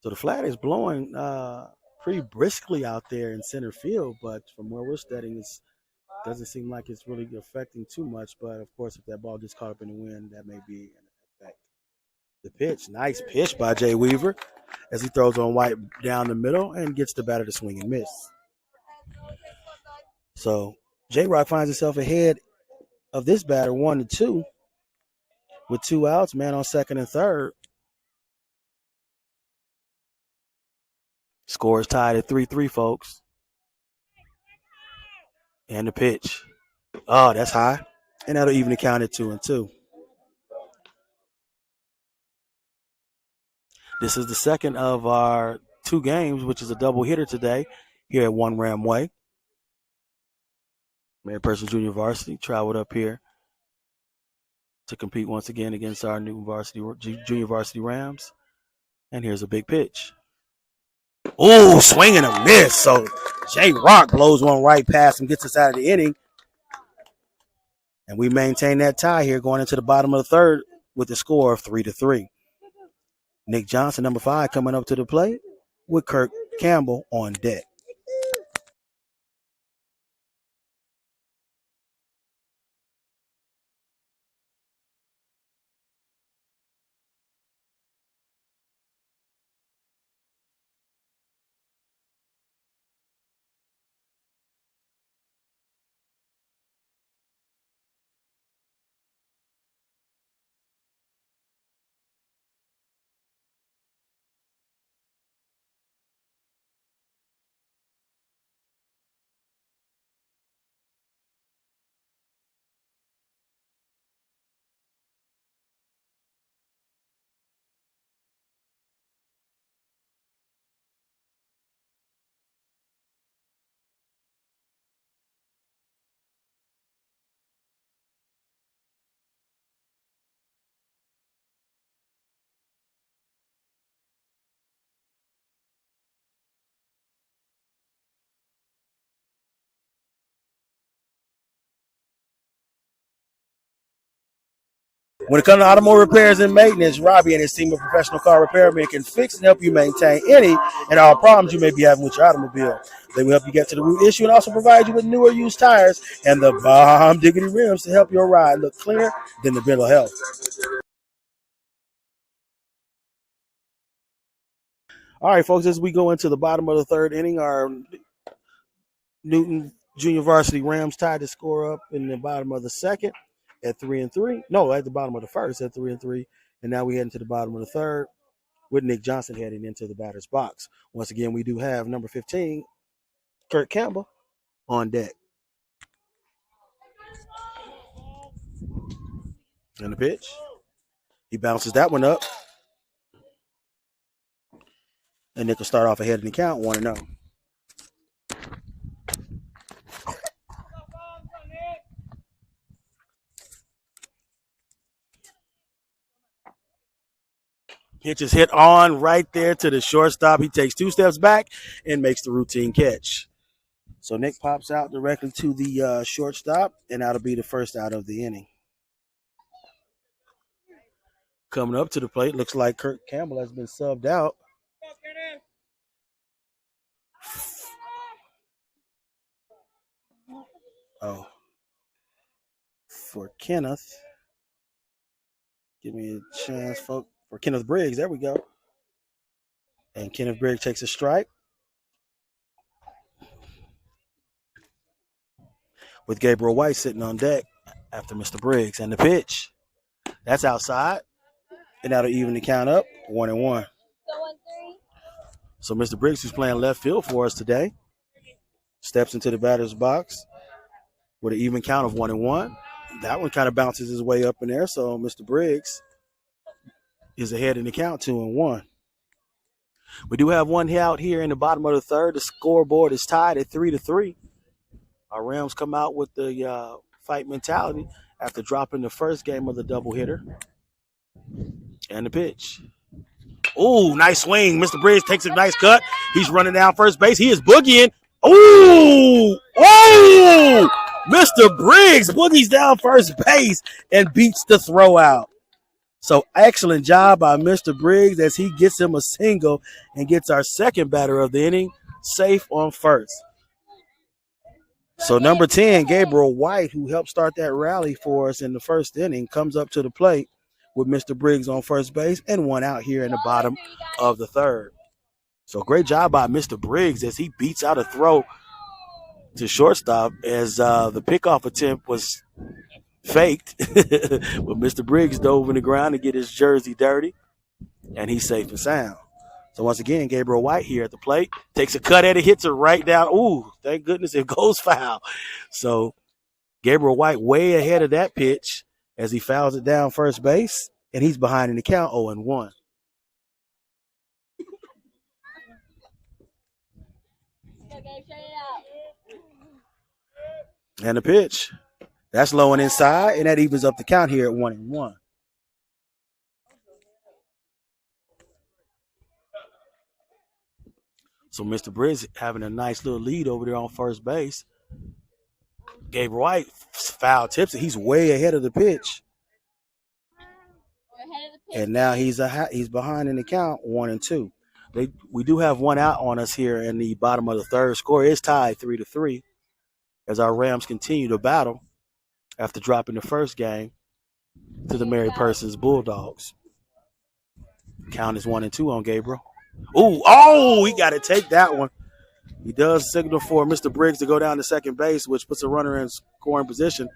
So the flag is blowing pretty briskly out there in center field, but from where we're standing, it doesn't seem like it's really affecting too much. But of course, if that ball gets caught up in the wind, that may be an effect. The pitch, nice pitch by Jay Weaver as he throws on White down the middle and gets the batter to swing and miss. So J-Rock finds himself ahead of this batter 1-2 with 2 outs, man on second and third. Score is tied at 3-3, folks. And the pitch. Oh, that's high. And that'll even the count at 2-2. This is the second of our 2 games, which is a double hitter today here at One Ram Way. Mary Person Junior Varsity traveled up here to compete once again against our new Junior Varsity Rams. And here's a big pitch. Ooh, swing and a miss. So J-Rock blows one right past him, gets us out of the inning. And we maintain that tie here going into the bottom of the third with the score of 3-3. Nick Johnson, number 5, coming up to the plate with Kirk Campbell on deck. When it comes to automotive repairs and maintenance, Robbie and his team of professional car repairmen can fix and help you maintain any and all problems you may be having with your automobile. They will help you get to the root issue and also provide you with new or used tires and the bomb diggity rims to help your ride look cleaner than the bill of health. All right, folks, as we go into the bottom of the third inning, our Newton Junior Varsity Rams tied the score up in the bottom of the second. at 3-3. No, at the bottom of the first at 3-3. And now we head into the bottom of the third with Nick Johnson heading into the batter's box. Once again, we do have number 15, Kurt Campbell, on deck. And the pitch. He bounces that one up. And Nick will start off ahead in the count, 1-0. Pitch is hit on right there to the shortstop. He takes 2 steps back and makes the routine catch. So Nick pops out directly to the shortstop, and that'll be the first out of the inning. Coming up to the plate, looks like Kurt Campbell has been subbed out. Oh, for Kenneth. Give me a chance, folks. For Kenneth Briggs, there we go. And Kenneth Briggs takes a strike. With Gabriel White sitting on deck after Mr. Briggs. And the pitch, that's outside. And that'll even the count up, 1-1. Go 1-3. So Mr. Briggs, who's playing left field for us today, steps into the batter's box with an even count of 1-1. That one kind of bounces his way up in there. So Mr. Briggs is ahead in the count, 2-1. We do have one out here in the bottom of the third. The scoreboard is tied at 3-3. Our Rams come out with the fight mentality after dropping the first game of the doubleheader. And the pitch. Oh, nice swing. Mr. Briggs takes a nice cut. He's running down first base. He is boogieing. Oh, Mr. Briggs boogies down first base and beats the throw out. So excellent job by Mr. Briggs as he gets him a single and gets our second batter of the inning safe on first. So number 10, Gabriel White, who helped start that rally for us in the first inning, comes up to the plate with Mr. Briggs on first base and one out here in the bottom of the third. So great job by Mr. Briggs as he beats out a throw to shortstop as the pickoff attempt was faked. But Mr. Briggs dove in the ground to get his jersey dirty, and he's safe and sound. So once again, Gabriel White here at the plate, takes a cut at it, hits it right down. Ooh, thank goodness it goes foul. So Gabriel White way ahead of that pitch as he fouls it down first base, and he's behind in the count, 0-1. Go, Gabe, shut it out. And the pitch. That's low and inside, and that evens up the count here at 1-1. So Mr. Briggs having a nice little lead over there on first base. Gabriel White foul tips it. He's way ahead of the pitch. And now he's behind in the count, 1-2. We do have one out on us here in the bottom of the third. Score is tied 3-3 as our Rams continue to battle after dropping the first game to the Mary Persons Bulldogs. Count is 1-2 on Gabriel. He got to take that one. He does signal for Mr. Briggs to go down to second base, which puts a runner in scoring position.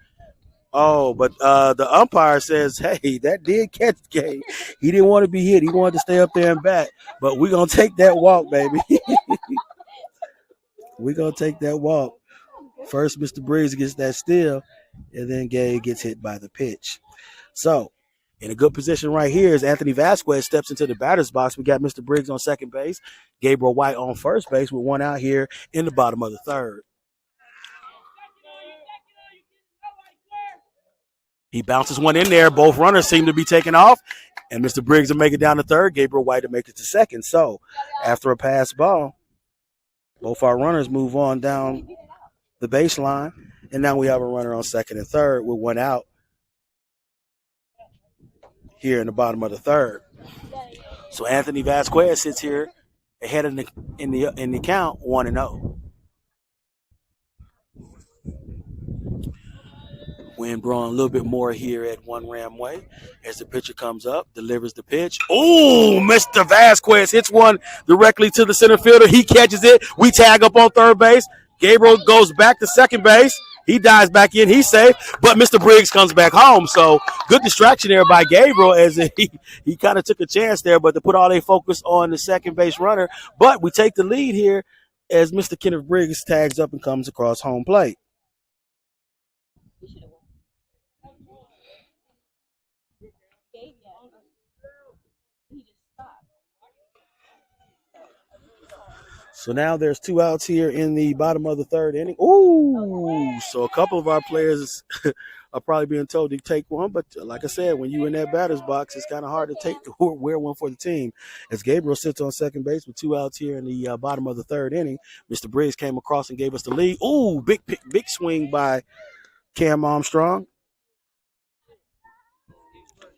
But the umpire says, hey, that did catch the game. He didn't want to be hit. He wanted to stay up there and bat. But we're going to take that walk, baby. We're going to take that walk. First, Mr. Briggs gets that steal, and then Gabe gets hit by the pitch. So, in a good position right here as Anthony Vasquez steps into the batter's box. We got Mr. Briggs on second base, Gabriel White on first base with one out here in the bottom of the third. He bounces one in there. Both runners seem to be taking off, and Mr. Briggs will make it down to third. Gabriel White will make it to second. So, after a pass ball, both our runners move on down the baseline, and now we have a runner on second and third with one out here in the bottom of the third. So Anthony Vasquez sits here ahead in the count, 1-0. Wind blowing a little bit more here at One Ram Way as the pitcher comes up, delivers the pitch. Oh, Mr. Vasquez hits one directly to the center fielder. He catches it. We tag up on third base. Gabriel goes back to second base. He dives back in. He's safe, but Mr. Briggs comes back home. So good distraction there by Gabriel as he kind of took a chance there, but to put all their focus on the second base runner. But we take the lead here as Mr. Kenneth Briggs tags up and comes across home plate. So now there's 2 outs here in the bottom of the third inning. Ooh, so a couple of our players are probably being told to take one, but like I said, when you're in that batter's box, it's kind of hard to take or wear one for the team. As Gabriel sits on second base with 2 outs here in the bottom of the third inning, Mr. Briggs came across and gave us the lead. Ooh, big swing by Cam Armstrong.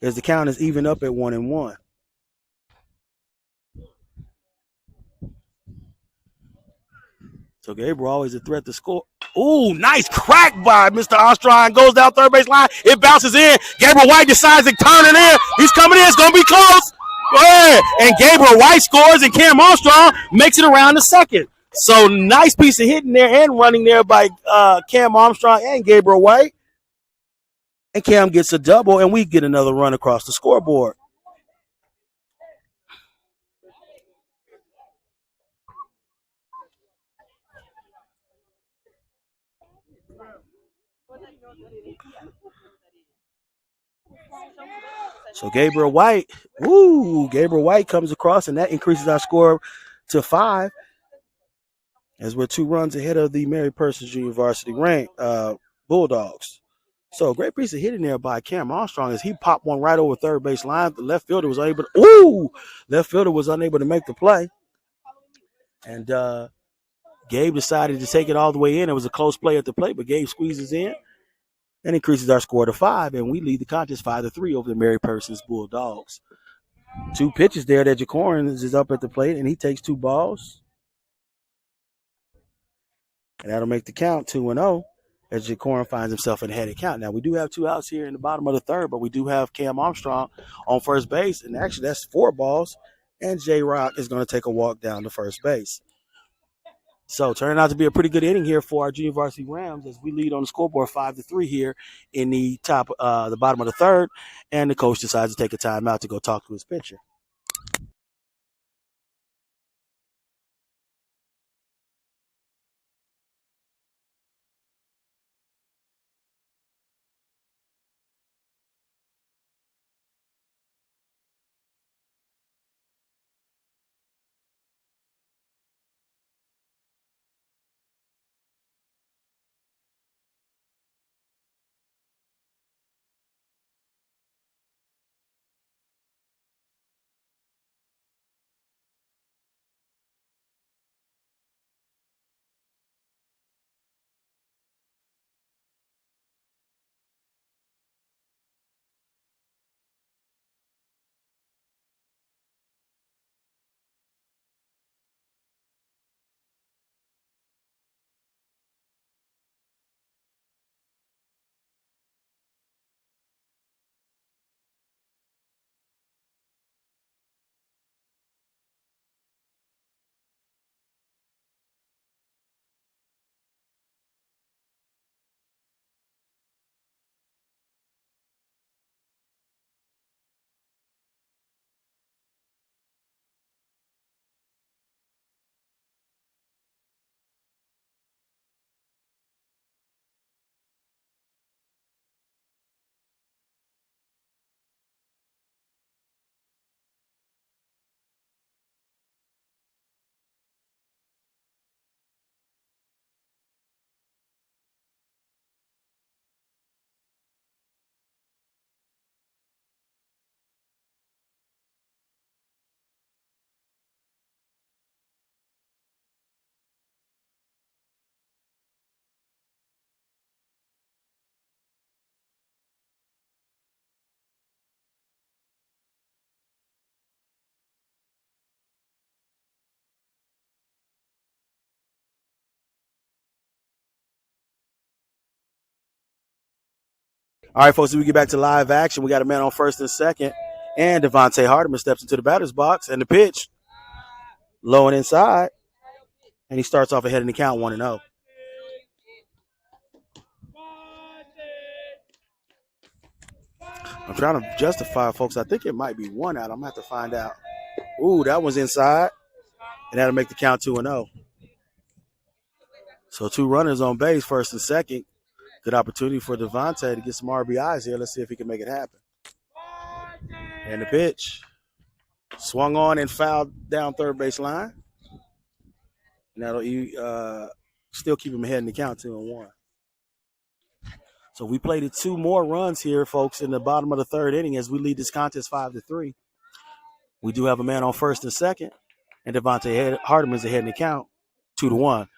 As the count is even up at 1-1. So Gabriel always a threat to score. Ooh, nice crack by Mr. Armstrong. Goes down third base line. It bounces in. Gabriel White decides to turn it in. He's coming in. It's going to be close. Go ahead. And Gabriel White scores, and Cam Armstrong makes it around the second. So nice piece of hitting there and running there by Cam Armstrong and Gabriel White. And Cam gets a double, and we get another run across the scoreboard. So Gabriel White comes across, and that increases our score to 5 as we're 2 runs ahead of the Mary Persons Junior Varsity ranked Bulldogs. So great piece of hitting there by Cam Armstrong as he popped one right over third base line. The left fielder was unable to make the play. And Gabe decided to take it all the way in. It was a close play at the plate, but Gabe squeezes in and increases our score to 5, and we lead the contest 5-3 over the Mary Persons Bulldogs. 2 pitches there that Jacorin is up at the plate, and he takes 2 balls. And that'll make the count 2-0 as Jacorin finds himself in a headed count. Now, we do have 2 outs here in the bottom of the third, but we do have Cam Armstrong on first base, and actually that's 4 balls, and J-Rock is going to take a walk down to first base. So turning out to be a pretty good inning here for our Junior Varsity Rams as we lead on the scoreboard 5-3 here in the bottom of the third, and the coach decides to take a timeout to go talk to his pitcher. All right, folks, as we get back to live action, we got a man on first and second, and Devontae Hardiman steps into the batter's box, and the pitch low and inside, and he starts off ahead in the count 1-0. I'm trying to justify, folks. I think it might be one out. I'm going to have to find out. Ooh, that one's inside. And that'll make the count 2-0. So 2 runners on base, first and second. Good opportunity for Devontae to get some RBIs here. Let's see if he can make it happen. And the pitch. Swung on and fouled down third base line. And that'll still keep him ahead in the count 2-1. So we played 2 more runs here, folks, in the bottom of the third inning as we lead this contest 5-3. We do have a man on first and second. And Devontae Hardiman's ahead in the count 2-1.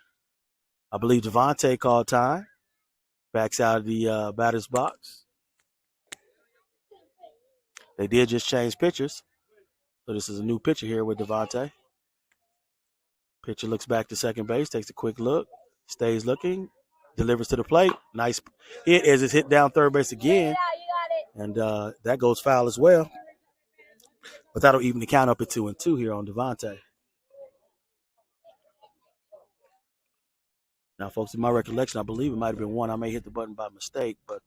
I believe Devontae called time. Backs out of the batter's box. They did just change pitchers. So this is a new pitcher here with Devontae. Pitcher looks back to second base, takes a quick look, stays looking, delivers to the plate. Nice hit as it's hit down third base again. And that goes foul as well. But that'll even the count up at 2-2 here on Devontae. Now, folks, in my recollection, I believe it might have been one. I may hit the button by mistake, but